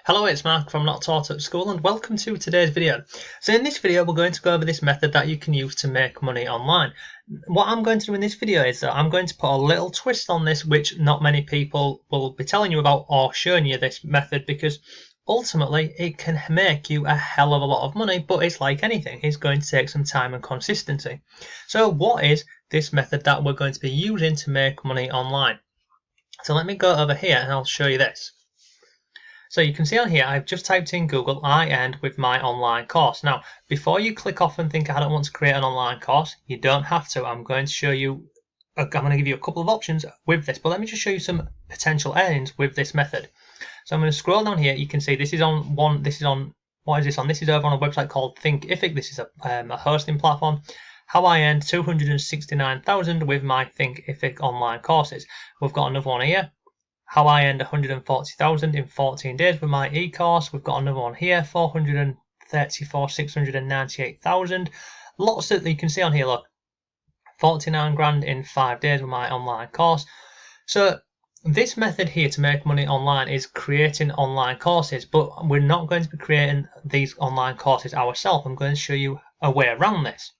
Hello, it's Mark from Not Taught at School and welcome to today's video. So in this video we're going to go over this method that you can use to make money online. What I'm going to do in this video is that I'm going to put a little twist on this which not many people will be telling you about or showing you this method, because ultimately it can make you a hell of a lot of money, but it's like anything, it's going to take some time and consistency. So what is this method that we're going to be using to make money online? So let me go over here and I'll show you this. So you can see on here, I've just typed in Google, I end with my online course. Now, before you click off and think I don't want to create an online course, you don't have to. I'm going to show you, I'm going to give you a couple of options with this, but let me just show you some potential earnings with this method. So I'm going to scroll down here. You can see this is on what is this on? This is over on a website called Thinkific. This is a hosting platform. How I earned 269,000 with my Thinkific online courses. We've got another one here. How I earned 140,000 in 14 days with my e-course. We've got another one here, 698,000. Lots that you can see on here, look. 49 grand in 5 days with my online course. So this method here to make money online is creating online courses, but we're not going to be creating these online courses ourselves. I'm going to show you a way around this.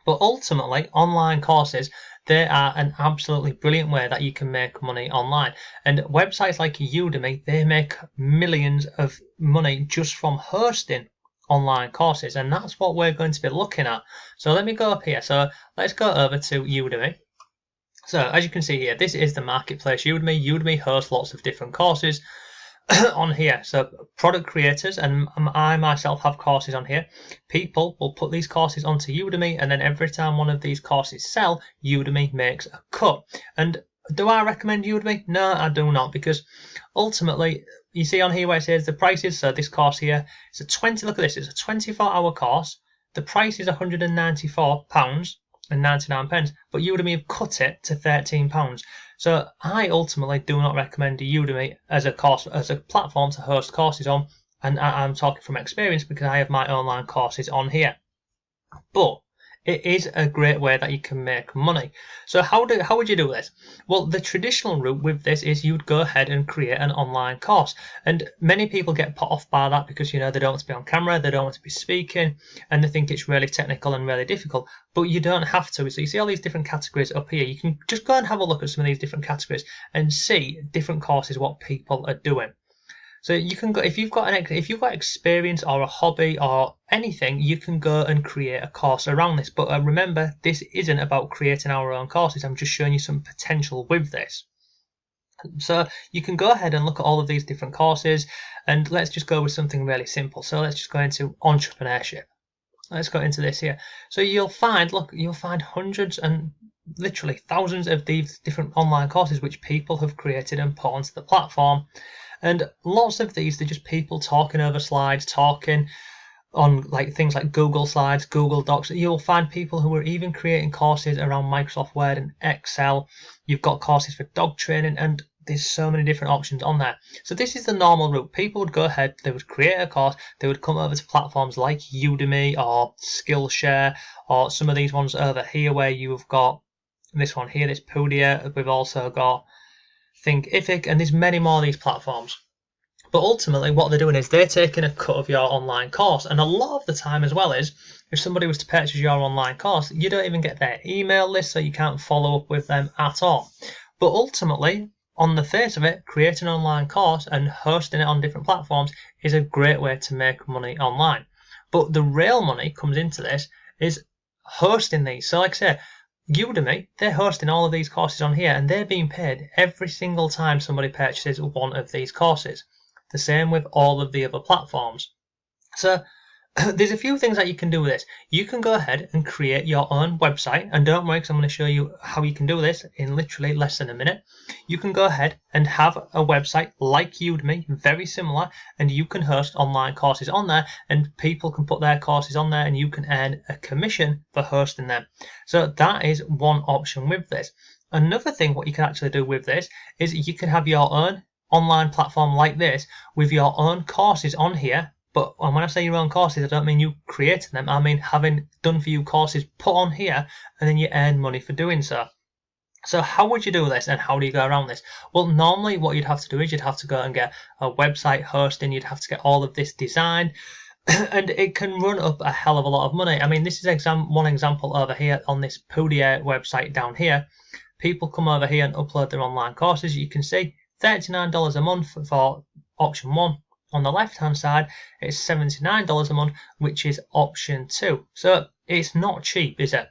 But ultimately, online courses, they are an absolutely brilliant way that you can make money online. And websites like Udemy, they make millions of money just from hosting online courses. And that's what we're going to be looking at. So let me go up here. So let's go over to Udemy. So as you can see here, this is the marketplace Udemy. Udemy hosts lots of different courses on here. So product creators, and I myself have courses on here. People will put these courses onto Udemy, and then every time one of these courses sell, Udemy makes a cut. And do I recommend Udemy? No, I do not, because ultimately you see on here where it says the prices. So this course here, it's a 20. Look at this. It's a 24-hour course. The price is £194.99, but Udemy have cut it to £13. So I ultimately do not recommend Udemy as a platform to host courses on, and I'm talking from experience because I have my online courses on here. But it is a great way that you can make money. So how would you do this? Well, the traditional route with this is you'd go ahead and create an online course. And many people get put off by that because, you know, they don't want to be on camera, they don't want to be speaking, and they think it's really technical and really difficult. But you don't have to. So you see all these different categories up here. You can just go and have a look at some of these different categories and see different courses, what people are doing. So you can go, if you've got experience or a hobby or anything, you can go and create a course around this. But remember, this isn't about creating our own courses. I'm just showing you some potential with this. So you can go ahead and look at all of these different courses, and let's just go with something really simple. So let's just go into entrepreneurship. Let's go into this here. So you'll find hundreds and literally thousands of these different online courses which people have created and put onto the platform. And lots of these, they're just people talking over slides, talking on like things like Google Slides, Google Docs. You'll find people who are even creating courses around Microsoft Word and Excel. You've got courses for dog training, and there's so many different options on there. So this is the normal route. People would go ahead, they would create a course, they would come over to platforms like Udemy or Skillshare, or some of these ones over here where you've got this one here, this Podia. We've also got Thinkific, and there's many more of these platforms. But ultimately what they're doing is they're taking a cut of your online course, and a lot of the time as well is if somebody was to purchase your online course, you don't even get their email list, so you can't follow up with them at all. But ultimately, on the face of it, creating an online course and hosting it on different platforms is a great way to make money online. But the real money comes into this is hosting these. So like I say, Udemy, they're hosting all of these courses on here, and they're being paid every single time somebody purchases one of these courses. The same with all of the other platforms. So there's a few things that you can do with this. You can go ahead and create your own website, and don't worry because I'm going to show you how you can do this in literally less than a minute. You can go ahead and have a website like Udemy, very similar, and you can host online courses on there, and people can put their courses on there and you can earn a commission for hosting them. So that is one option with this. Another thing what you can actually do with this is you can have your own online platform like this with your own courses on here. But when I say your own courses, I don't mean you creating them. I mean having done for you courses put on here, and then you earn money for doing so. So how would you do this and how do you go around this? Well, normally what you'd have to do is you'd have to go and get a website hosting, you'd have to get all of this designed, and it can run up a hell of a lot of money. I mean, this is one example over here on this Poudier website down here. People come over here and upload their online courses. You can see $39 a month for option 1. On the left hand side, it's $79 a month, which is option 2. So it's not cheap, is it?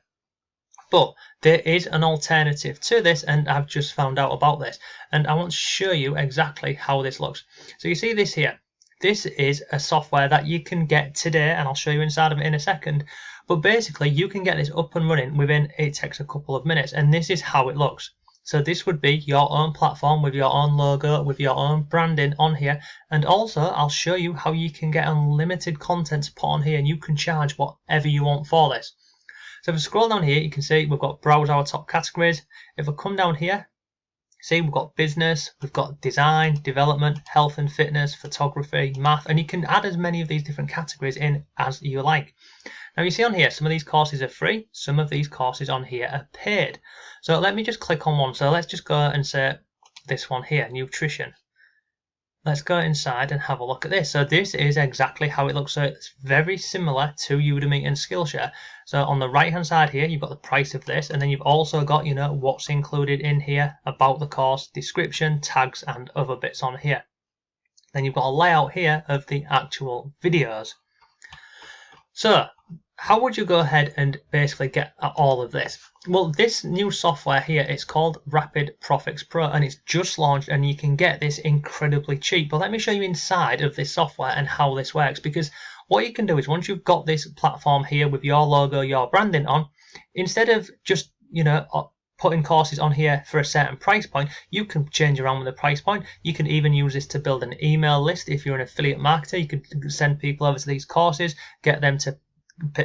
But there is an alternative to this, and I've just found out about this, and I want to show you exactly how this looks. So you see this here. This is a software that you can get today, and I'll show you inside of it in a second. But basically, you can get this up and running within, it takes a couple of minutes, and this is how it looks. So this would be your own platform with your own logo, with your own branding on here. And also, I'll show you how you can get unlimited content to put on here, and you can charge whatever you want for this. So if I scroll down here, you can see we've got browse our top categories. If I come down here, see we've got business, we've got design, development, health and fitness, photography, math, and you can add as many of these different categories in as you like. Now you see on here, some of these courses are free, some of these courses on here are paid. So let me just click on one. So let's just go and say this one here, nutrition. Let's go inside and have a look at this. So this is exactly how it looks. So it's very similar to Udemy and Skillshare. So on the right hand side here, you've got the price of this, and then you've also got, you know, what's included in here, about the course, description, tags, and other bits on here. Then you've got a layout here of the actual videos. So how would you go ahead and basically get all of this? Well, this new software here, it's called Rapid Profix Pro, and it's just launched, and you can get this incredibly cheap. But let me show you inside of this software and how this works, because what you can do is once you've got this platform here with your logo, your branding on, instead of just, you know, putting courses on here for a certain price point, you can change around with the price point. You can even use this to build an email list. If you're an affiliate marketer, you can send people over to these courses, get them to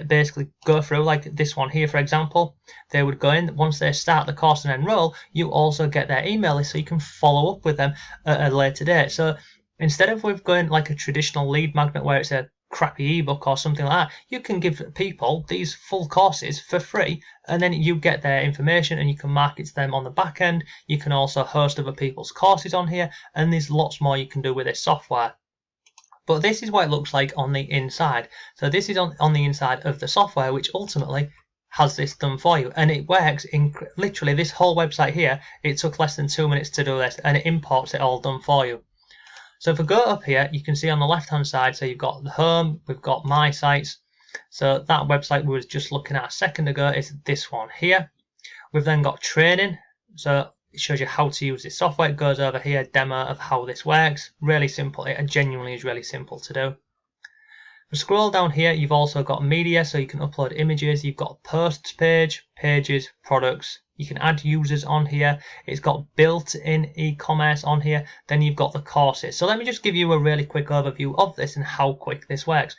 basically go through, like this one here for example. They would go in, once they start the course and enroll, you also get their email list so you can follow up with them at a later date. So instead of with going like a traditional lead magnet where it's a crappy ebook or something like that, you can give people these full courses for free, and then you get their information and you can market to them on the back end. You can also host other people's courses on here, and there's lots more you can do with this software. But this is what it looks like on the inside. So this is on the inside of the software, which ultimately has this done for you. And it works in literally this whole website here. It took less than 2 minutes to do this, and it imports it all done for you. So if we go up here, you can see on the left hand side, so you've got the home, we've got my sites. So that website we was just looking at a second ago is this one here. We've then got training. So it shows you how to use this software. It goes over here, demo of how this works. Really simple. It genuinely is really simple to do. If we scroll down here, you've also got media, so you can upload images. You've got posts page, pages, products. You can add users on here. It's got built-in e-commerce on here. Then you've got the courses. So let me just give you a really quick overview of this and how quick this works.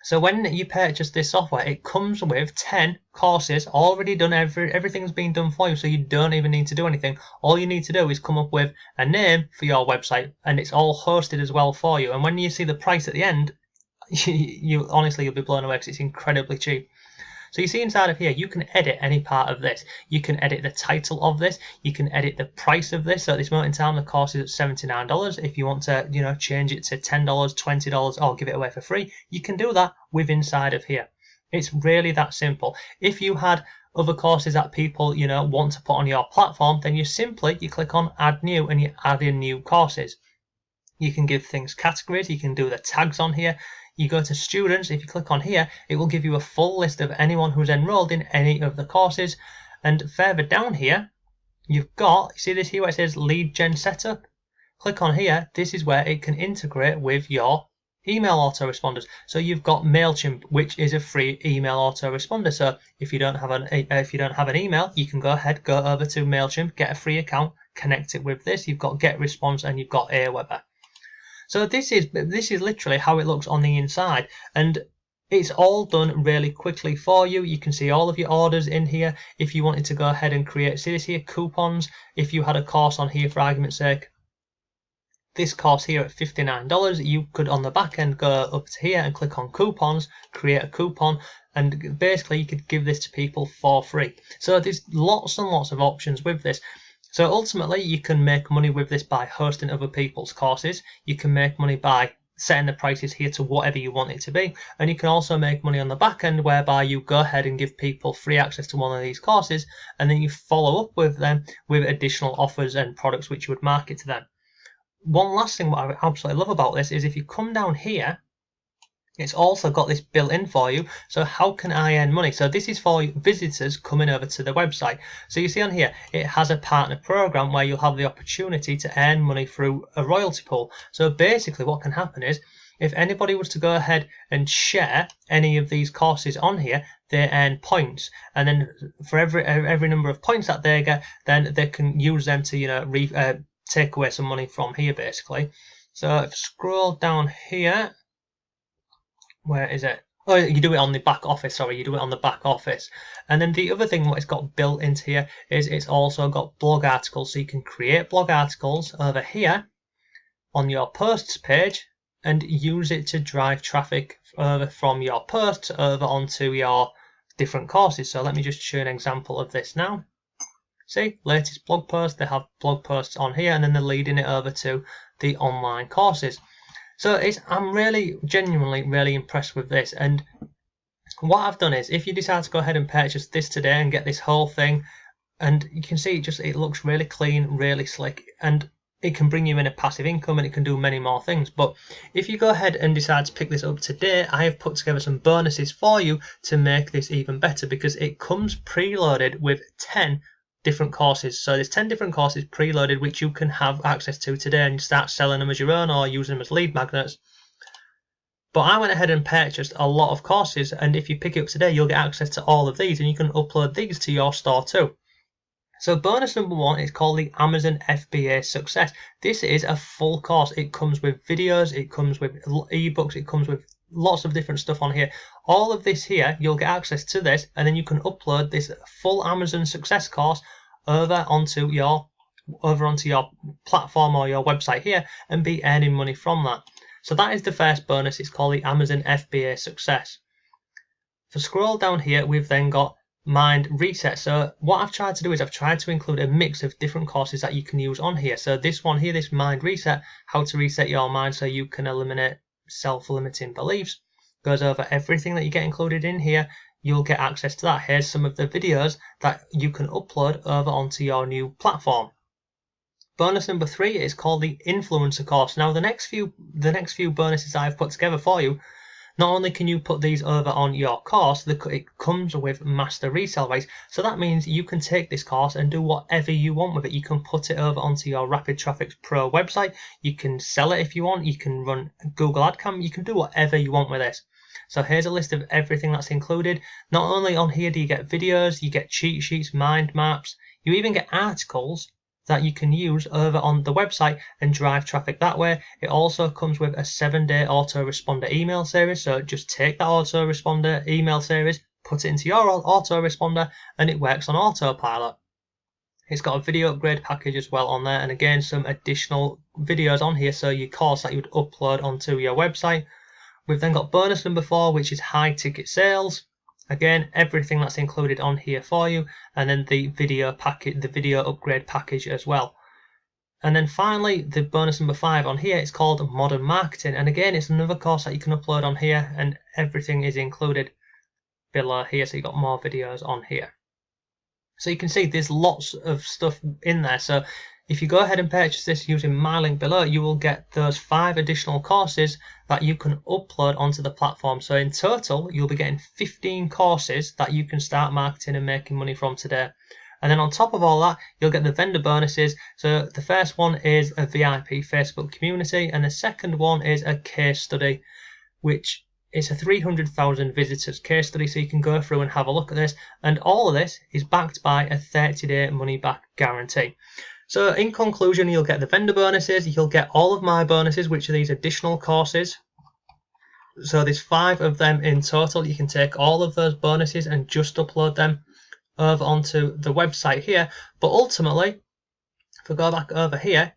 So when you purchase this software, it comes with 10 courses already done. Everything's been done for you, so you don't even need to do anything. All you need to do is come up with a name for your website, and it's all hosted as well for you. And when you see the price at the end, you honestly, you'll be blown away because it's incredibly cheap. So you see inside of here, you can edit any part of this. You can edit the title of this. You can edit the price of this. So at this moment in time, the course is at $79. If you want to, you know, change it to $10, $20, or give it away for free, you can do that with inside of here. It's really that simple. If you had other courses that people, you know, want to put on your platform, then you click on add new, and you add in new courses. You can give things categories. You can do the tags on here. You go to students, if you click on here, it will give you a full list of anyone who's enrolled in any of the courses. And further down here, you've got, you see this here where it says lead gen setup? Click on here, this is where it can integrate with your email autoresponders. So you've got MailChimp, which is a free email autoresponder. So if you don't have an email, you can go over to MailChimp, get a free account, connect it with this. You've got GetResponse and you've got Aweber. So this is literally how it looks on the inside, and it's all done really quickly for you. You can see all of your orders in here. If you wanted to go ahead and create, see this here, coupons. If you had a course on here, for argument's sake, this course here at $59, you could on the back end go up to here and click on coupons, create a coupon, and basically you could give this to people for free. So there's lots and lots of options with this. So ultimately you can make money with this by hosting other people's courses. You can make money by setting the prices here to whatever you want it to be, and you can also make money on the back end whereby you go ahead and give people free access to one of these courses, and then you follow up with them with additional offers and products which you would market to them. One last thing what I absolutely love about this is if you come down here, it's also got this built in for you. So how can I earn money? So this is for visitors coming over to the website. So you see on here, it has a partner program where you'll have the opportunity to earn money through a royalty pool. So basically what can happen is if anybody was to go ahead and share any of these courses on here, they earn points, and then for every number of points that they get, then they can use them to take away some money from here basically. So if I scroll down here, where is it? Oh, you do it on the back office, sorry, you do it on the back office. And then the other thing what it's got built into here is it's also got blog articles. So you can create blog articles over here on your posts page and use it to drive traffic over from your posts over onto your different courses. So let me just show an example of this now. See, latest blog post, they have blog posts on here and then they're leading it over to the online courses. So I'm really genuinely really impressed with this, and what I've done is if you decide to go ahead and purchase this today and get this whole thing, and you can see it looks really clean, really slick, and it can bring you in a passive income and it can do many more things. But if you go ahead and decide to pick this up today, I have put together some bonuses for you to make this even better, because it comes preloaded with 10 different courses. So there's 10 different courses preloaded which you can have access to today and start selling them as your own or using them as lead magnets. But I went ahead and purchased a lot of courses, and if you pick it up today you'll get access to all of these and you can upload these to your store too. So bonus number 1 is called the Amazon FBA Success. This is a full course. It comes with videos, it comes with ebooks, it comes with lots of different stuff on here. All of this here, you'll get access to this, and then you can upload this full Amazon Success course over onto your platform or your website here and be earning money from that. So that is the first bonus. It's called the Amazon FBA Success. If I scroll down here, we've then got Mind Reset. So what I've tried to do is I've tried to include a mix of different courses that you can use on here. So this one here, this Mind Reset, how to reset your mind so you can eliminate self-limiting beliefs, goes over everything that you get included in here. You'll get access to that. Here's some of the videos that you can upload over onto your new platform. Bonus number 3 is called the Influencer course. Now the next few bonuses I've put together for you, not only can you put these over on your course, it comes with master resale rates. So that means you can take this course and do whatever you want with it. You can put it over onto your Rapid Traffic Pro website. You can sell it if you want. You can run Google Ad Cam. You can do whatever you want with this. So here's a list of everything that's included. Not only on here do you get videos, you get cheat sheets, mind maps, you even get articles that you can use over on the website and drive traffic that way. It also comes with a 7-day autoresponder email series. So just take that autoresponder email series, put it into your autoresponder, and it works on autopilot. It's got a video upgrade package as well on there, and again some additional videos on here, so your course that you would upload onto your website. We've then got bonus number 4, which is high ticket sales. Again, everything that's included on here for you, and then the video package, the video upgrade package as well. And then finally, the bonus number 5 on here, it's called Modern Marketing, and again it's another course that you can upload on here, and everything is included below here, so you've got more videos on here. So you can see there's lots of stuff in there. So if you go ahead and purchase this using my link below, you will get those 5 additional courses that you can upload onto the platform. So in total, you'll be getting 15 courses that you can start marketing and making money from today. And then on top of all that, you'll get the vendor bonuses. So the first one is a VIP Facebook community, and the second one is a case study, which is a 300,000 visitors case study. So you can go through and have a look at this. And all of this is backed by a 30-day money back guarantee. So in conclusion, you'll get the vendor bonuses, you'll get all of my bonuses, which are these additional courses. So there's 5 of them in total. You can take all of those bonuses and just upload them over onto the website here. But ultimately, if we go back over here,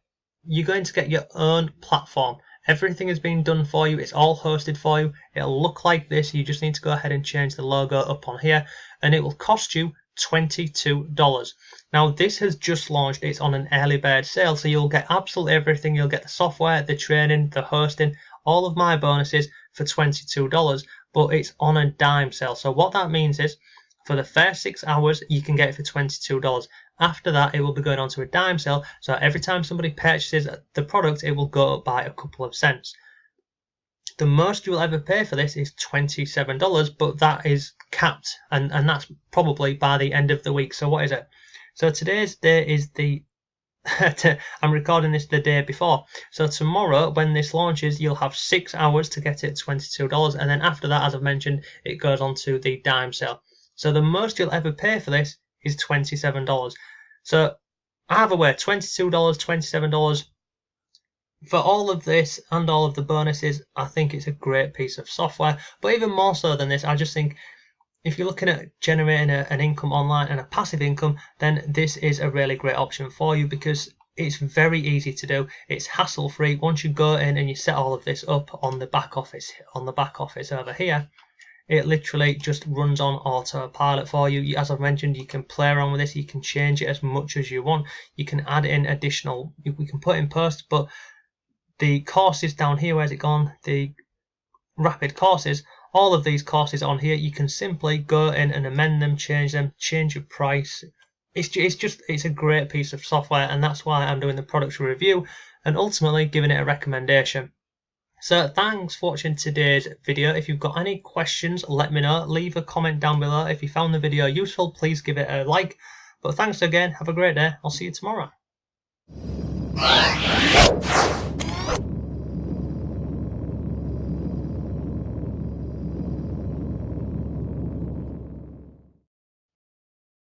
you're going to get your own platform. Everything has been done for you. It's all hosted for you. It'll look like this. You just need to go ahead and change the logo up on here, and it will cost you $22. Now this has just launched. It's on an early bird sale, so you'll get absolutely everything. You'll get the software, the training, the hosting, all of my bonuses for $22, but it's on a dime sale. So what that means is for the first 6 hours you can get it for $22. After that it will be going on to a dime sale, so every time somebody purchases the product it will go up by a couple of cents. The most you will ever pay for this is $27, but that is capped, and that's probably by the end of the week. So what is it? So today's day is the I'm recording this the day before. So tomorrow when this launches you'll have 6 hours to get it $22, and then after that, as I've mentioned, it goes on to the dime sale. So the most you'll ever pay for this is $27. So either way, $22, $27 for all of this and all of the bonuses. I think it's a great piece of software, but even more so than this, I just think if you're looking at generating an income online and a passive income, then this is a really great option for you because it's very easy to do. It's hassle free. Once you go in and you set all of this up on the back office over here, it literally just runs on autopilot for you. As I've mentioned, you can play around with this. You can change it as much as you want. You can add in additional, we can put in posts, but the courses down here, where's it gone? The rapid courses, all of these courses on here, you can simply go in and amend them, change your price. It's a great piece of software, and that's why I'm doing the product review and ultimately giving it a recommendation. So thanks for watching today's video. If you've got any questions, let me know. Leave a comment down below. If you found the video useful, please give it a like. But thanks again. Have a great day. I'll see you tomorrow.